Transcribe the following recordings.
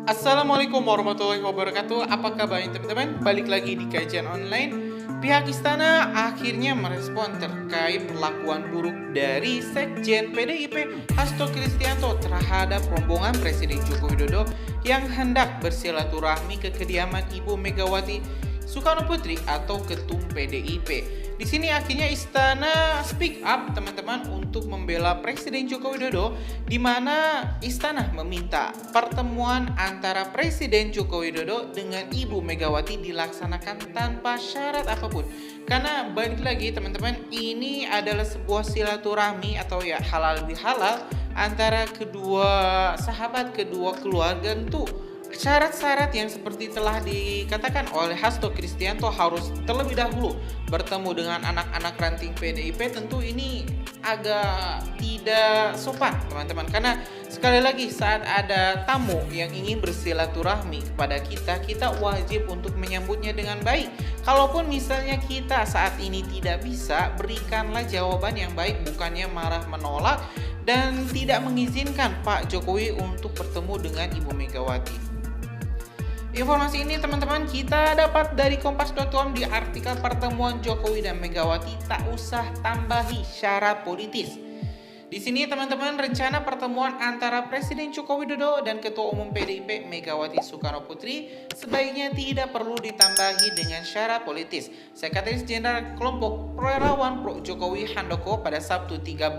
Assalamualaikum warahmatullahi wabarakatuh. Apa kabarnya teman-teman? Balik lagi di kajian online. Pihak istana akhirnya merespon terkait perlakuan buruk dari Sekjen PDIP Hasto Kristianto terhadap rombongan Presiden Joko Widodo yang hendak bersilaturahmi ke kediaman Ibu Megawati Soekarno Putri atau Ketum PDIP. Di sini akhirnya istana speak up teman-teman untuk membela Presiden Joko Widodo, di mana istana meminta pertemuan antara Presiden Joko Widodo dengan Ibu Megawati dilaksanakan tanpa syarat apapun. Karena balik lagi teman-teman, ini adalah sebuah silaturahmi atau ya halal bihalal antara kedua sahabat, kedua keluarga. Tentu syarat-syarat yang seperti telah dikatakan oleh Hasto Kristianto harus terlebih dahulu bertemu dengan anak-anak ranting PDIP, tentu ini agak tidak sopan teman-teman. Karena sekali lagi saat ada tamu yang ingin bersilaturahmi kepada kita, kita wajib untuk menyambutnya dengan baik. Kalaupun misalnya kita saat ini tidak bisa, berikanlah jawaban yang baik, bukannya marah menolak dan tidak mengizinkan Pak Jokowi untuk bertemu dengan Ibu Megawati. Informasi ini teman-teman kita dapat dari kompas.com di artikel pertemuan Jokowi dan Megawati tak usah tambahi syarat politis. Di sini teman-teman, rencana pertemuan antara Presiden Joko Widodo dan Ketua Umum PDIP Megawati Soekarno Putri sebaiknya tidak perlu ditambahi dengan syarat politis. Sekretaris Jenderal Kelompok Relawan Pro Jokowi Handoko pada Sabtu 13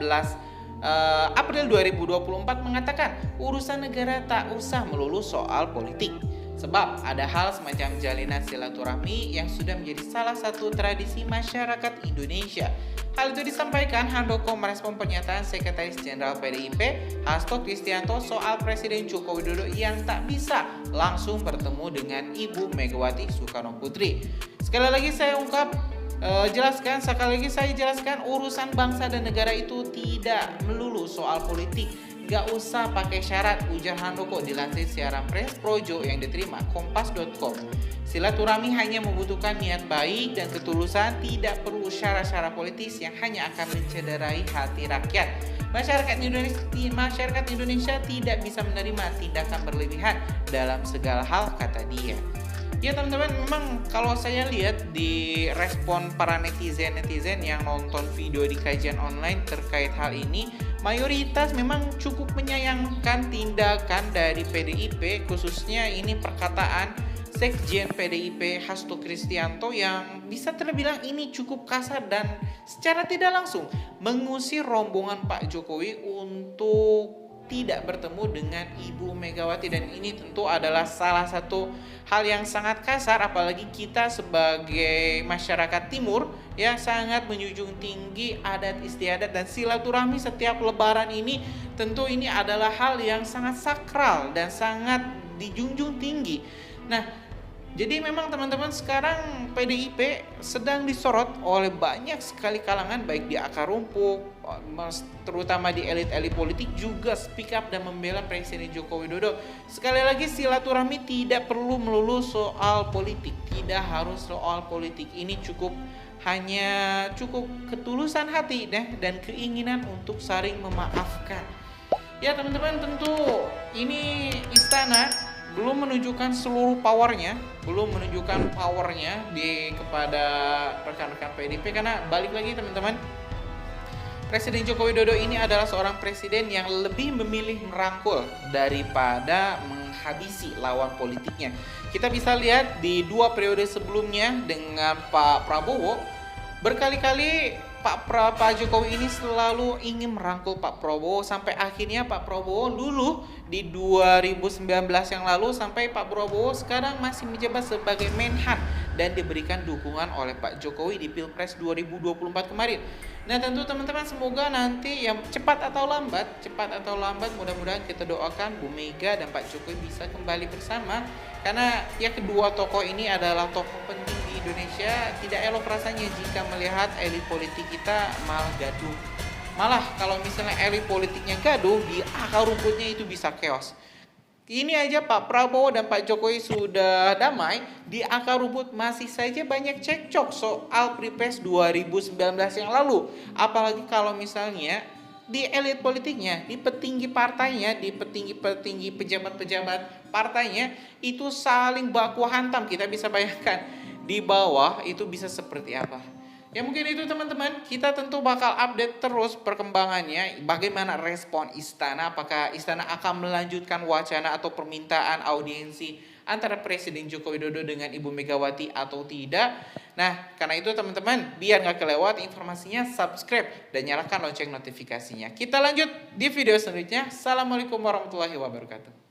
April 2024 mengatakan urusan negara tak usah melulu soal politik. Sebab ada hal semacam jalinan silaturahmi yang sudah menjadi salah satu tradisi masyarakat Indonesia. Hal itu disampaikan Handoko merespon pernyataan Sekretaris Jenderal PDIP Hasto Kristianto soal Presiden Joko Widodo yang tak bisa langsung bertemu dengan Ibu Megawati Soekarno Putri. Sekali lagi saya jelaskan urusan bangsa dan negara itu tidak melulu soal politik. Gak usah pakai syarat, ujar Handoko dilansir siaran pers Projo yang diterima kompas.com. Silaturahmi hanya membutuhkan niat baik dan ketulusan, tidak perlu syarat-syarat politis yang hanya akan mencederai hati rakyat. Masyarakat Indonesia tidak bisa menerima tindakan berlebihan dalam segala hal, kata dia. Ya teman-teman, memang kalau saya lihat di respon para netizen yang nonton video di kajian online terkait hal ini, mayoritas memang cukup menyayangkan tindakan dari PDIP, khususnya ini perkataan Sekjen PDIP Hasto Kristianto yang bisa terbilang ini cukup kasar dan secara tidak langsung mengusir rombongan Pak Jokowi untuk tidak bertemu dengan Ibu Megawati, dan ini tentu adalah salah satu hal yang sangat kasar, apalagi kita sebagai masyarakat timur ya sangat menjunjung tinggi adat istiadat dan silaturahmi setiap lebaran ini. Tentu ini adalah hal yang sangat sakral dan sangat dijunjung tinggi. Nah, jadi memang teman-teman sekarang PDIP sedang disorot oleh banyak sekali kalangan, baik di akar rumput, terutama di elit-elit politik juga speak up dan membela Presiden Joko Widodo. Sekali lagi, silaturahmi tidak perlu melulu soal politik, tidak harus soal politik. Ini hanya cukup ketulusan hati dan keinginan untuk saling memaafkan. Ya teman-teman, tentu ini istana belum menunjukkan seluruh powernya, kepada rekan-rekan PDIP, karena balik lagi teman-teman, Presiden Joko Widodo ini adalah seorang presiden yang lebih memilih merangkul daripada menghabisi lawan politiknya. Kita bisa lihat di 2 periode sebelumnya dengan Pak Prabowo, berkali-kali Pak Jokowi ini selalu ingin merangkul Pak Prabowo, sampai akhirnya Pak Prabowo dulu di 2019 yang lalu sampai Pak Prabowo sekarang masih menjabat sebagai Menhan dan diberikan dukungan oleh Pak Jokowi di Pilpres 2024 kemarin. Nah tentu teman-teman, semoga nanti yang cepat atau lambat mudah-mudahan kita doakan Bu Mega dan Pak Jokowi bisa kembali bersama, karena ya kedua tokoh ini adalah tokoh penting di Indonesia. Tidak elok rasanya jika melihat elit politik kita malah gaduh. Malah kalau misalnya elit politiknya gaduh, di akar rumputnya itu bisa chaos. Ini aja Pak Prabowo dan Pak Jokowi sudah damai, di akar rumput masih saja banyak cekcok soal Pilpres 2019 yang lalu. Apalagi kalau misalnya di elit politiknya, di petinggi partainya, di petinggi pejabat-pejabat partainya itu saling baku hantam. Kita bisa bayangkan di bawah itu bisa seperti apa. Ya mungkin itu teman-teman, kita tentu bakal update terus perkembangannya, bagaimana respon istana, apakah istana akan melanjutkan wacana atau permintaan audiensi antara Presiden Joko Widodo dengan Ibu Megawati atau tidak. Nah, karena itu teman-teman, biar nggak kelewat informasinya, subscribe dan nyalakan lonceng notifikasinya. Kita lanjut di video selanjutnya. Assalamualaikum warahmatullahi wabarakatuh.